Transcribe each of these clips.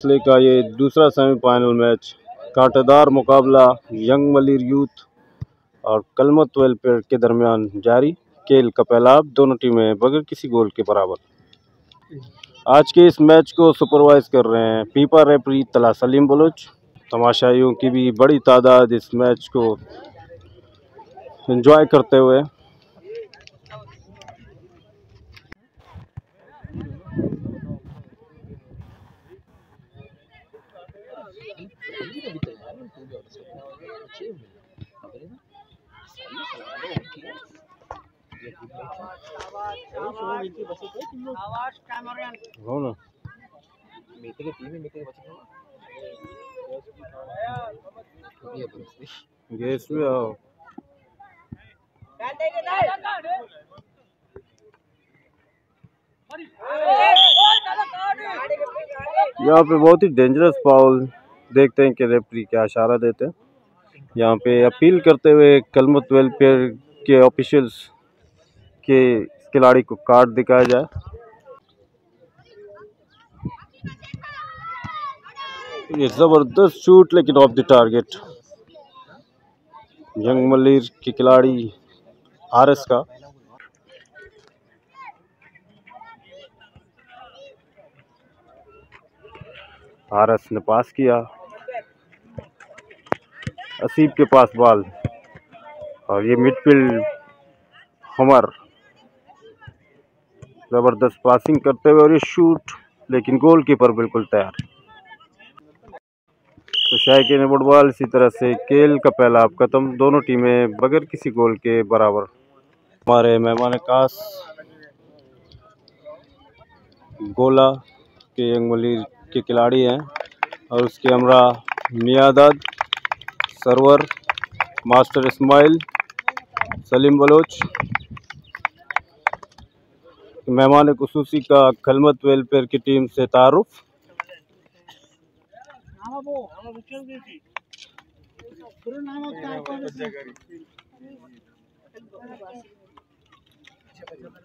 फैसले का ये दूसरा सेमीफाइनल मैच, कांटेदार मुकाबला यंग मलिर यूथ और कलमत वेलफेयर के दरमियान जारी। खेल का पहला दोनों टीमें बगैर किसी गोल के बराबर। आज के इस मैच को सुपरवाइज कर रहे हैं पीपा रेफरी तला सलीम बलोच। तमाशाइयों की भी बड़ी तादाद इस मैच को एंजॉय करते हुए। हो ना गैस भी आओ। यहाँ पे बहुत ही डेंजरस फाउल देखते हैं कि रेफरी क्या इशारा देते हैं। यहाँ पे अपील करते हुए कलमत वेलफेयर के ऑफिशियल्स के खिलाड़ी को कार्ड दिखाया जाए। ये जबरदस्त शूट लेकिन of the target. Young Malir के खिलाड़ी आरएस का। आरएस ने पास किया, असीब के पास बॉल और ये मिडफील्ड हमर जबरदस्त पासिंग करते हुए और ये शूट, लेकिन गोलकीपर बिल्कुल तैयार। तो शायकीन फुटबॉल इसी तरह से खेल का पहला हाफ खत्म, दोनों टीमें बगैर किसी गोल के बराबर। हमारे मेहमान खास गोला के यंग मलिर के खिलाड़ी हैं और उसके हमरा मियादाद, सरवर, मास्टर इस्माइल, सलीम बलोच। मेहमान खुसूसी का कलमत वेलफेयर की टीम से तारुफ।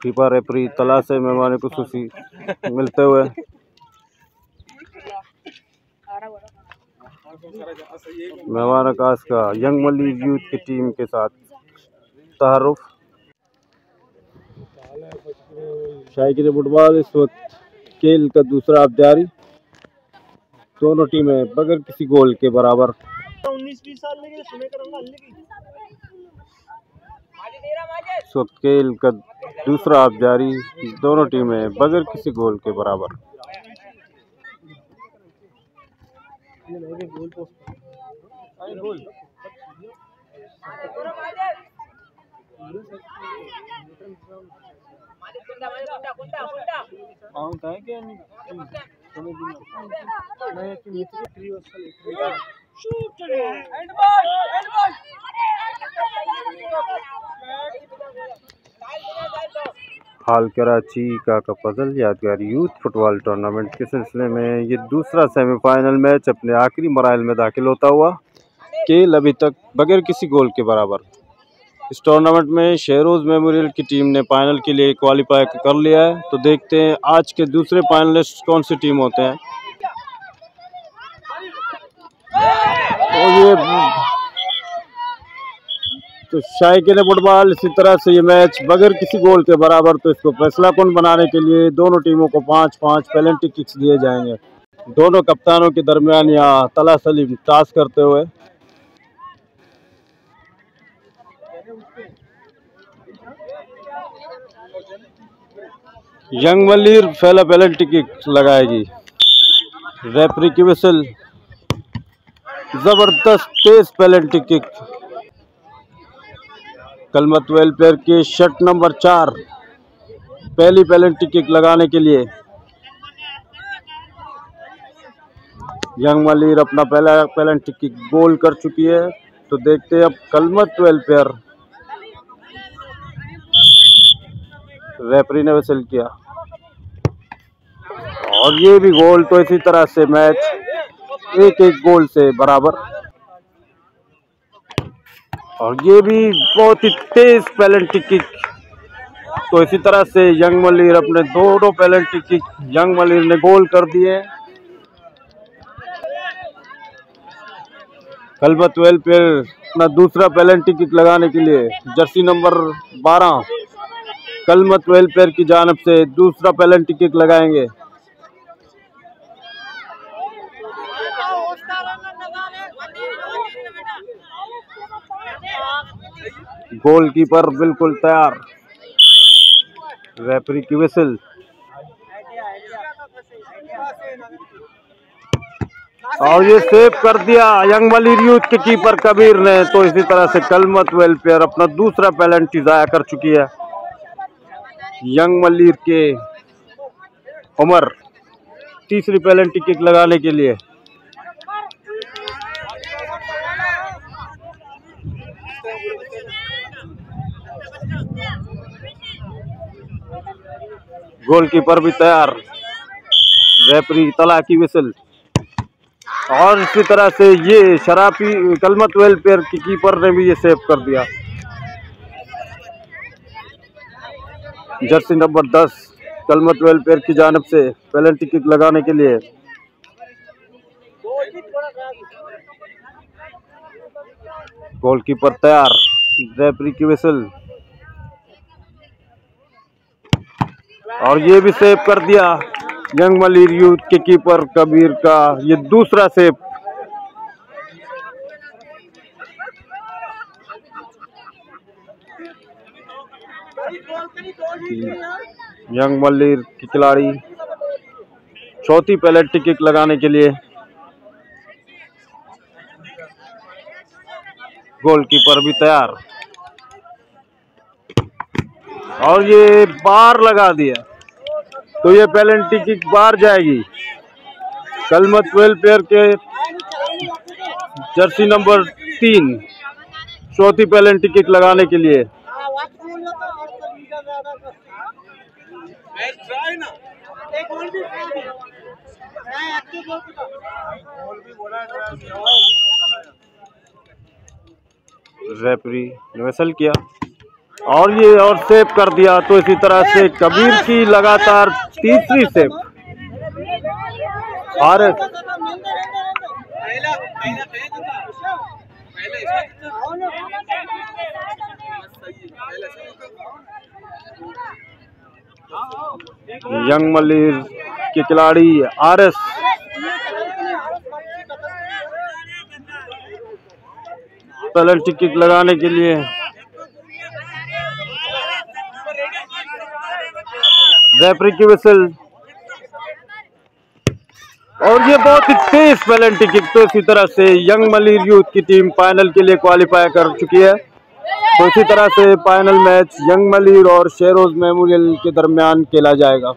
पीपा रेफरी तला से मेहमान खुसूसी मिलते हुए। मेहमान खास का यंग मलिर यूथ की टीम के साथ तारुफ। शायकीन फुटबॉल इस वक्त खेल का दूसरा हाफ जारी, दोनों टीमें बगैर किसी गोल के बराबर। 19-20 साल इस वक्त खेल का दूसरा हाफ जारी, दोनों टीमें बगैर किसी गोल के बराबर। हाल कराची का पजल यादगार यूथ फुटबॉल टूर्नामेंट के सिलसिले में ये दूसरा सेमीफाइनल मैच अपने आखिरी मराइल में दाखिल होता हुआ। खेल अभी तक बगैर किसी गोल के बराबर। इस टूर्नामेंट में शहरोज मेमोरियल की टीम ने फाइनल के लिए क्वालिफाई कर लिया है। तो देखते हैं आज के दूसरे फाइनलिस्ट कौन सी टीम होते हैं। और ये तो शायकीन फुटबॉल इसी तरह से ये मैच बगैर किसी गोल के बराबर। तो इसको फैसला कौन बनाने के लिए दोनों टीमों को 5-5 पेनल्टी किक्स दिए जाएंगे। दोनों कप्तानों के दरमियान यहाँ तला सलीम टास करते हुए। यंग मलिर पहला पेनल्टी किक लगाएगी। रेफरी की विसल, जबरदस्त तेज पेनल्टी किक। कलमत वेलफेयर के शर्ट नंबर 4 पहली पेनल्टी किक लगाने के लिए। यंग मलिर अपना पहला पेनल्टी किक गोल कर चुकी है। तो देखते हैं अब कलमत वेलफेयर। रेफरी ने विसल किया और ये भी गोल। तो इसी तरह से मैच 1-1 गोल से बराबर। और ये भी बहुत ही तेज पेनल्टी किक। तो इसी तरह से यंग मलिर अपने दोनों पेनल्टी किक यंग मलिर ने गोल कर दिए। कलबत वेलफेयर अपना दूसरा पेनल्टी किक लगाने के लिए जर्सी नंबर 12 कलबत वेलफेयर की जानिब से दूसरा पेनल्टी किक लगाएंगे। गोलकीपर बिल्कुल तैयार, रेफरी की विसल। और ये सेव कर दिया यंग मलीर यूथ के कीपर कबीर ने। तो इसी तरह से कलबत वेलफेयर अपना दूसरा पेनल्टी जाया कर चुकी है। यंग मलीर के उमर तीसरी पेनल्टी किक लगाने के लिए। गोलकीपर भी तैयार, रेफरी तला की विसल। और इसी तरह से ये शराफी कलबत वेलफेयर की कीपर ने भी ये सेव कर दिया। जर्सी नंबर 10 कलबत वेलफेयर की जानिब से पेनल्टी किक लगाने के लिए। गोलकीपर तैयार, रेफरी की विसल। और ये भी सेव कर दिया यंग मलीर यूथ के कीपर कबीर का ये दूसरा सेव। यंग मलीर की खिलाड़ी चौथी पेनल्टी किक लगाने के लिए। गोलकीपर भी तैयार और ये बार लगा दिया। तो ये पेनल्टी किक बाहर जाएगी कलबत वेलफेयर के जर्सी नंबर 3 चौथी पेनल्टी किक लगाने के लिए। रेफरी ने विसल किया और ये और सेव कर दिया। तो इसी तरह से कबीर की लगातार तीसरी सेव। आरएस यंग मलीर के खिलाड़ी आरएस पेनल्टी किक लगाने के लिए। रेफरी की विसल और ये बहुत ही तेज पेनल्टी किक। तो इसी तरह से यंग मलीर यूथ की टीम फाइनल के लिए क्वालिफाई कर चुकी है। तो इसी तरह से फाइनल मैच यंग मलीर और शेरोज मेमोरियल के दरमियान खेला जाएगा।